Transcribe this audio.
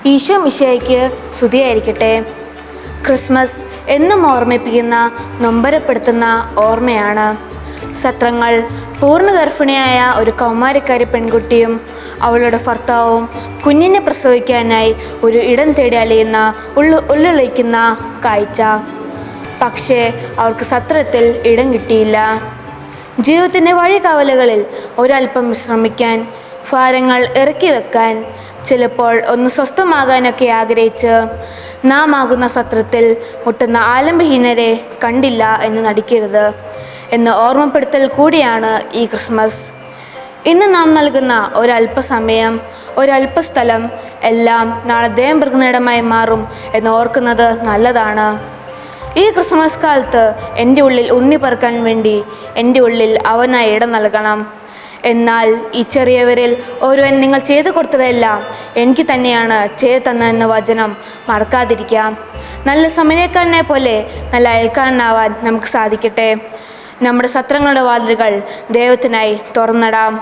ഈശോ മിശിഹായ്ക്ക് സ്തുതിയായിരിക്കട്ടെ. ക്രിസ്മസ് എന്നും ഓർമ്മിപ്പിക്കുന്ന നൊമ്പരപ്പെടുത്തുന്ന ഓർമ്മയാണ്. സത്രങ്ങൾ പൂർണ്ണ ഗർഭിണിയായ ഒരു കൗമാരക്കാരി പെൺകുട്ടിയും അവളുടെ ഭർത്താവും കുഞ്ഞിനെ പ്രസവിക്കാനായി ഒരു ഇടം തേടി അലയുന്ന ഉള്ളിളിക്കുന്ന കാഴ്ച. പക്ഷേ അവർക്ക് സത്രത്തിൽ ഇടം കിട്ടിയില്ല. ജീവിതത്തിൻ്റെ വഴികവലകളിൽ ഒരല്പം വിശ്രമിക്കാൻ, ഭാരങ്ങൾ ഇറക്കി വെക്കാൻ, ചിലപ്പോൾ ഒന്ന് സ്വസ്ഥമാകാനൊക്കെ ആഗ്രഹിച്ച് നാം ആകുന്ന സത്രത്തിൽ മുട്ടുന്ന ആലംബഹീനരെ കണ്ടില്ല എന്ന് നടിക്കരുത് എന്ന ഓർമ്മപ്പെടുത്തൽ കൂടിയാണ് ഈ ക്രിസ്മസ്. ഇന്ന് നാം നൽകുന്ന ഒരല്പസമയം, ഒരല്പസ്ഥലം എല്ലാം നാളെ ദൈവമൃഗനിടമായി മാറും എന്ന് ഓർക്കുന്നത് നല്ലതാണ്. ഈ ക്രിസ്മസ് കാലത്ത് എൻ്റെ ഉള്ളിൽ ഉണ്ണി പറക്കാൻ വേണ്ടി എൻ്റെ ഉള്ളിൽ അവനായി ഇടം നൽകണം. എന്നാൽ ഈ ചെറിയവരിൽ ഒരുവൻ നിങ്ങൾ ചെയ്തു കൊടുത്തതെല്ലാം എനിക്ക് തന്നെയാണ് ചെയ്തു തന്നതെന്ന വചനം മറക്കാതിരിക്കാം. നല്ല സമയക്കാരനെ പോലെ നല്ല അയൽക്കാരനാവാൻ നമുക്ക് സാധിക്കട്ടെ. നമ്മുടെ സത്രങ്ങളുടെ വാതിലുകൾ ദൈവത്തിനായി തുറന്നിടാം.